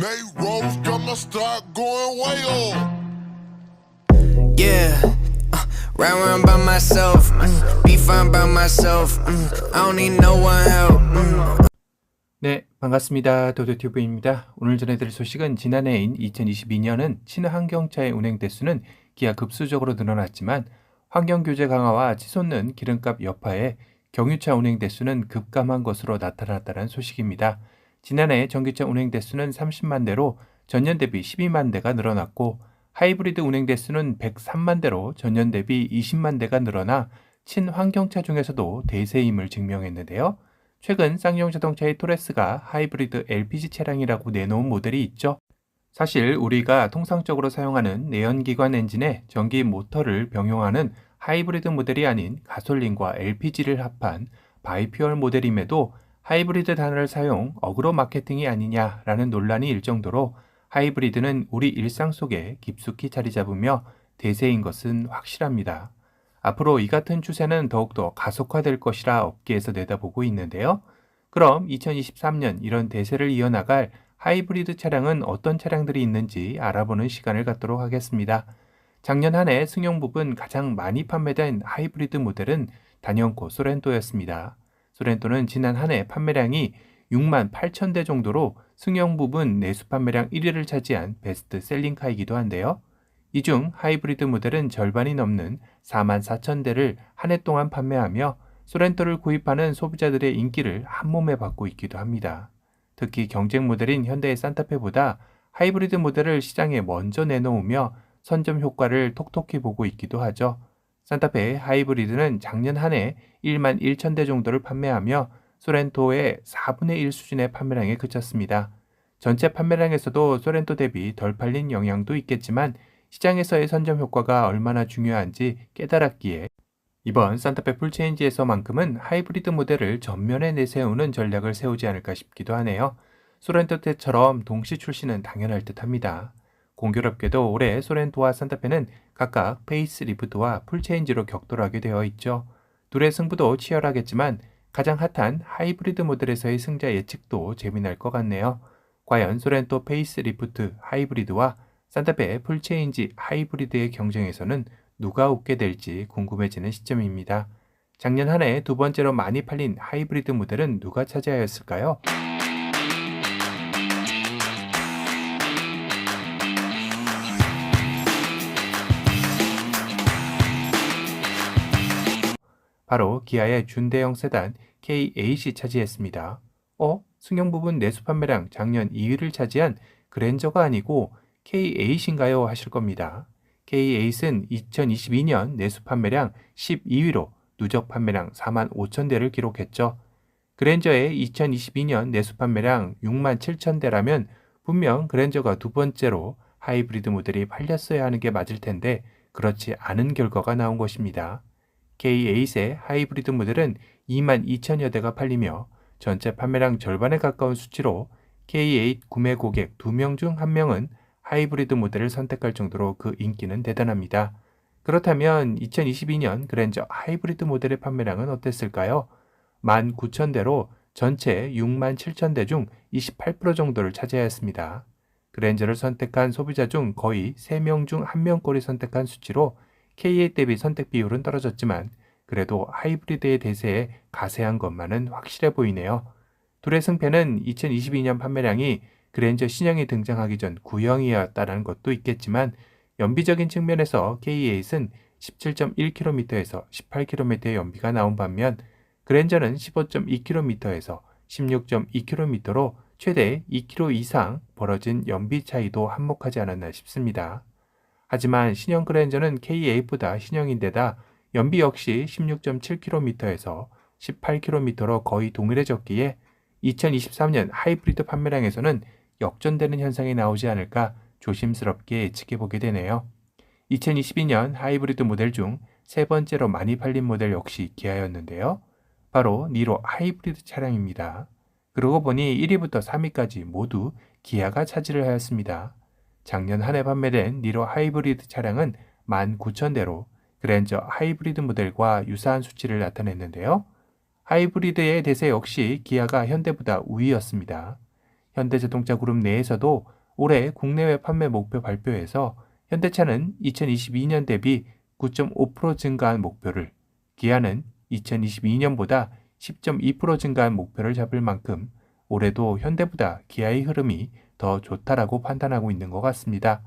Nate Rose got my stock going way up. Yeah, round by myself, be fine by myself. I don't need no one help. 네, 반갑습니다. 도도튜브입니다. 오늘 전해드릴 소식은 지난해인 2022년은 친환경차의 운행 대수는 기하 급수적으로 늘어났지만 환경규제 강화와 치솟는 기름값 여파에 경유차 운행 대수는 급감한 것으로 나타났다는 소식입니다. 지난해 전기차 운행 대수는 30만 대로 전년 대비 12만 대가 늘어났고 하이브리드 운행 대수는 103만 대로 전년 대비 20만 대가 늘어나 친환경차 중에서도 대세임을 증명했는데요. 최근 쌍용 자동차의 토레스가 하이브리드 LPG 차량이라고 내놓은 모델이 있죠. 사실 우리가 통상적으로 사용하는 내연기관 엔진에 전기 모터를 병용하는 하이브리드 모델이 아닌 가솔린과 LPG를 합한 바이퓨얼 모델임에도 하이브리드 단어를 사용 어그로 마케팅이 아니냐라는 논란이 일 정도로 하이브리드는 우리 일상 속에 깊숙이 자리 잡으며 대세인 것은 확실합니다. 앞으로 이 같은 추세는 더욱더 가속화될 것이라 업계에서 내다보고 있는데요. 그럼 2023년 이런 대세를 이어나갈 하이브리드 차량은 어떤 차량들이 있는지 알아보는 시간을 갖도록 하겠습니다. 작년 한 해 승용 부분 가장 많이 판매된 하이브리드 모델은 단연코 소렌토였습니다. 소렌토는 지난 한 해 판매량이 6만 8천 대 정도로 승용 부분 내수 판매량 1위를 차지한 베스트 셀링카이기도 한데요. 이 중 하이브리드 모델은 절반이 넘는 4만 4천 대를 한 해 동안 판매하며 소렌토를 구입하는 소비자들의 인기를 한몸에 받고 있기도 합니다. 특히 경쟁 모델인 현대의 산타페보다 하이브리드 모델을 시장에 먼저 내놓으며 선점 효과를 톡톡히 보고 있기도 하죠. 산타페 하이브리드는 작년 한 해 1만 1천 대 정도를 판매하며 소렌토의 4분의 1 수준의 판매량에 그쳤습니다. 전체 판매량에서도 소렌토 대비 덜 팔린 영향도 있겠지만 시장에서의 선점 효과가 얼마나 중요한지 깨달았기에 이번 산타페 풀체인지에서만큼은 하이브리드 모델을 전면에 내세우는 전략을 세우지 않을까 싶기도 하네요. 소렌토 때처럼 동시 출시는 당연할 듯합니다. 공교롭게도 올해 소렌토와 산타페는 각각 페이스리프트와 풀체인지로 격돌하게 되어 있죠. 둘의 승부도 치열하겠지만 가장 핫한 하이브리드 모델에서의 승자 예측도 재미날 것 같네요. 과연 소렌토 페이스리프트 하이브리드와 산타페 풀체인지 하이브리드의 경쟁에서는 누가 웃게 될지 궁금해지는 시점입니다. 작년 한 해 두 번째로 많이 팔린 하이브리드 모델은 누가 차지하였을까요? 바로 기아의 준대형 세단 K8이 차지했습니다. 승용 부분 내수 판매량 작년 2위를 차지한 그랜저가 아니고 K8인가요? 하실 겁니다. K8은 2022년 내수 판매량 12위로 누적 판매량 4만 5천 대를 기록했죠. 그랜저의 2022년 내수 판매량 6만 7천 대라면 분명 그랜저가 두 번째로 하이브리드 모델이 팔렸어야 하는 게 맞을 텐데 그렇지 않은 결과가 나온 것입니다. K8의 하이브리드 모델은 2만 2천여 대가 팔리며 전체 판매량 절반에 가까운 수치로 K8 구매 고객 2명 중 1명은 하이브리드 모델을 선택할 정도로 그 인기는 대단합니다. 그렇다면 2022년 그랜저 하이브리드 모델의 판매량은 어땠을까요? 19,000대로 전체 6만 7천 대 중 28% 정도를 차지하였습니다. 그랜저를 선택한 소비자 중 거의 3명 중 1명꼴이 선택한 수치로 K8 대비 선택 비율은 떨어졌지만 그래도 하이브리드의 대세에 가세한 것만은 확실해 보이네요. 둘의 승패는 2022년 판매량이 그랜저 신형이 등장하기 전 구형이었다는 것도 있겠지만 연비적인 측면에서 K8은 17.1km에서 18km의 연비가 나온 반면 그랜저는 15.2km에서 16.2km로 최대 2km 이상 벌어진 연비 차이도 한몫하지 않았나 싶습니다. 하지만 신형 그랜저는 K8보다 신형인데다 연비 역시 16.7km에서 18km로 거의 동일해졌기에 2023년 하이브리드 판매량에서는 역전되는 현상이 나오지 않을까 조심스럽게 예측해보게 되네요. 2022년 하이브리드 모델 중 세 번째로 많이 팔린 모델 역시 기아였는데요. 바로 니로 하이브리드 차량입니다. 그러고 보니 1위부터 3위까지 모두 기아가 차지를 하였습니다. 작년 한 해 판매된 니로 하이브리드 차량은 19,000대로 그랜저 하이브리드 모델과 유사한 수치를 나타냈는데요. 하이브리드의 대세 역시 기아가 현대보다 우위였습니다. 현대자동차 그룹 내에서도 올해 국내외 판매 목표 발표에서 현대차는 2022년 대비 9.5% 증가한 목표를, 기아는 2022년보다 10.2% 증가한 목표를 잡을 만큼 올해도 현대보다 기아의 흐름이 더 좋다라고 판단하고 있는 것 같습니다.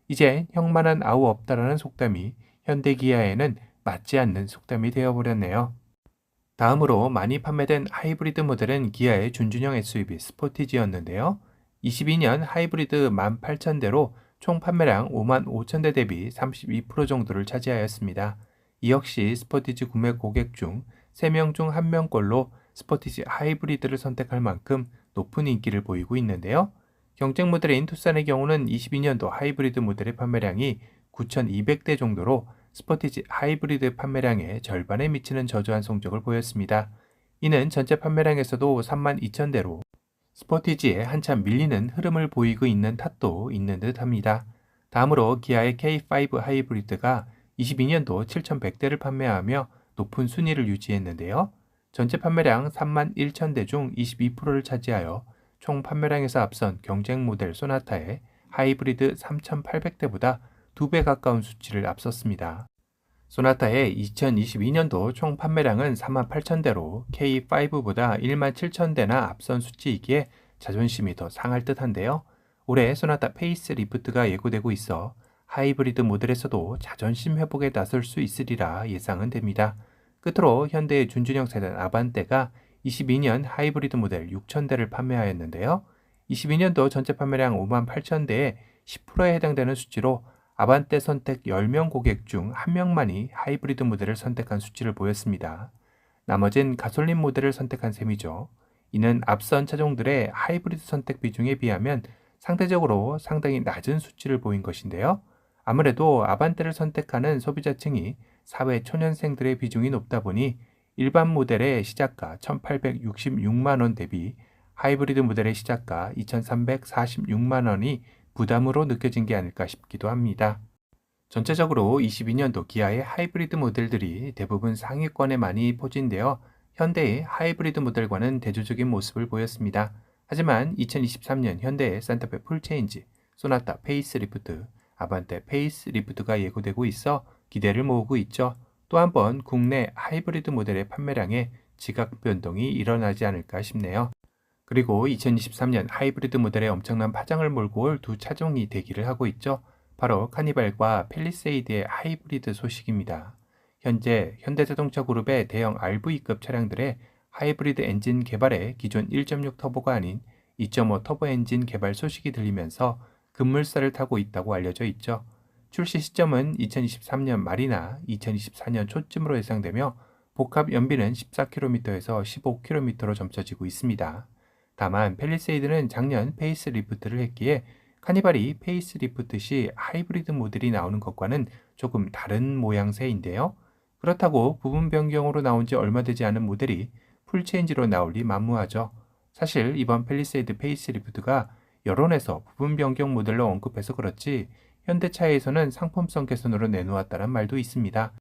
이제 형만한 아우 없다라는 속담이 현대 기아에는 맞지 않는 속담이 되어버렸네요. 다음으로 많이 판매된 하이브리드 모델은 기아의 준준형 SUV 스포티지였는데요. 22년 하이브리드 18,000대로 총 판매량 55,000대 대비 32% 정도를 차지하였습니다. 이 역시 스포티지 구매 고객 중 3명 중 1명꼴로 스포티지 하이브리드를 선택할 만큼 높은 인기를 보이고 있는데요. 경쟁 모델인 투싼의 경우는 22년도 하이브리드 모델의 판매량이 9,200대 정도로 스포티지 하이브리드 판매량의 절반에 미치는 저조한 성적을 보였습니다. 이는 전체 판매량에서도 32,000대로 스포티지에 한참 밀리는 흐름을 보이고 있는 탓도 있는 듯 합니다. 다음으로 기아의 K5 하이브리드가 22년도 7,100대를 판매하며 높은 순위를 유지했는데요. 전체 판매량 31,000대 중 22%를 차지하여 총 판매량에서 앞선 경쟁 모델 소나타의 하이브리드 3,800대보다 2배 가까운 수치를 앞섰습니다. 소나타의 2022년도 총 판매량은 48,000대로 K5보다 17,000대나 앞선 수치이기에 자존심이 더 상할 듯한데요. 올해 소나타 페이스 리프트가 예고되고 있어 하이브리드 모델에서도 자존심 회복에 나설 수 있으리라 예상은 됩니다. 끝으로 현대의 준준형 세단 아반떼가 22년 하이브리드 모델 6,000대를 판매하였는데요. 22년도 전체 판매량 58,000대에 10%에 해당되는 수치로 아반떼 선택 10명 고객 중 1명만이 하이브리드 모델을 선택한 수치를 보였습니다. 나머진 가솔린 모델을 선택한 셈이죠. 이는 앞선 차종들의 하이브리드 선택 비중에 비하면 상대적으로 상당히 낮은 수치를 보인 것인데요. 아무래도 아반떼를 선택하는 소비자층이 사회 초년생들의 비중이 높다 보니 일반 모델의 시작가 1,866만원 대비 하이브리드 모델의 시작가 2,346만원이 부담으로 느껴진 게 아닐까 싶기도 합니다. 전체적으로 22년도 기아의 하이브리드 모델들이 대부분 상위권에 많이 포진되어 현대의 하이브리드 모델과는 대조적인 모습을 보였습니다. 하지만 2023년 현대의 산타페 풀체인지, 소나타 페이스리프트, 아반떼 페이스리프트가 예고되고 있어 기대를 모으고 있죠. 또 한 번 국내 하이브리드 모델의 판매량에 지각 변동이 일어나지 않을까 싶네요. 그리고 2023년 하이브리드 모델에 엄청난 파장을 몰고 올 두 차종이 대기를 하고 있죠. 바로 카니발과 팰리세이드의 하이브리드 소식입니다. 현재 현대자동차 그룹의 대형 RV급 차량들의 하이브리드 엔진 개발에 기존 1.6 터보가 아닌 2.5 터보 엔진 개발 소식이 들리면서 급물살을 타고 있다고 알려져 있죠. 출시 시점은 2023년 말이나 2024년 초쯤으로 예상되며 복합 연비는 14km에서 15km로 점쳐지고 있습니다. 다만 팰리세이드는 작년 페이스리프트를 했기에 카니발이 페이스리프트 시 하이브리드 모델이 나오는 것과는 조금 다른 모양새인데요. 그렇다고 부분 변경으로 나온 지 얼마 되지 않은 모델이 풀체인지로 나올 리 만무하죠. 사실 이번 팰리세이드 페이스리프트가 여론에서 부분 변경 모델로 언급해서 그렇지 현대차에서는 상품성 개선으로 내놓았다는 말도 있습니다.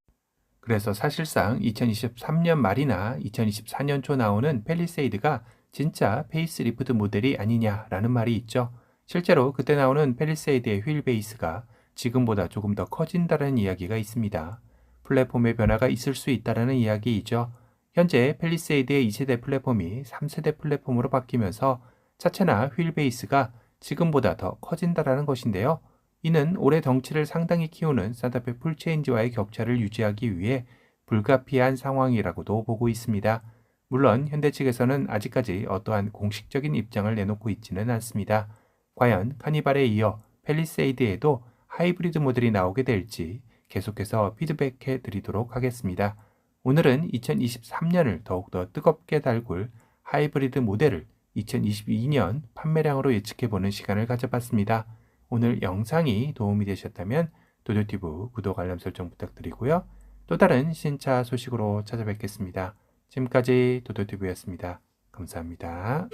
그래서 사실상 2023년 말이나 2024년 초 나오는 팰리세이드가 진짜 페이스리프트 모델이 아니냐라는 말이 있죠. 실제로 그때 나오는 팰리세이드의 휠 베이스가 지금보다 조금 더 커진다는 이야기가 있습니다. 플랫폼의 변화가 있을 수 있다는 이야기이죠. 현재 팰리세이드의 2세대 플랫폼이 3세대 플랫폼으로 바뀌면서 차체나 휠 베이스가 지금보다 더 커진다는 것인데요. 이는 올해 덩치를 상당히 키우는 산타페 풀체인지와의 격차를 유지하기 위해 불가피한 상황이라고도 보고 있습니다. 물론 현대 측에서는 아직까지 어떠한 공식적인 입장을 내놓고 있지는 않습니다. 과연 카니발에 이어 팰리세이드에도 하이브리드 모델이 나오게 될지 계속해서 피드백해 드리도록 하겠습니다. 오늘은 2023년을 더욱더 뜨겁게 달굴 하이브리드 모델을 2022년 판매량으로 예측해보는 시간을 가져봤습니다. 오늘 영상이 도움이 되셨다면 도도튜브 구독 알람 설정 부탁드리고요. 또 다른 신차 소식으로 찾아뵙겠습니다. 지금까지 도도튜브였습니다. 감사합니다.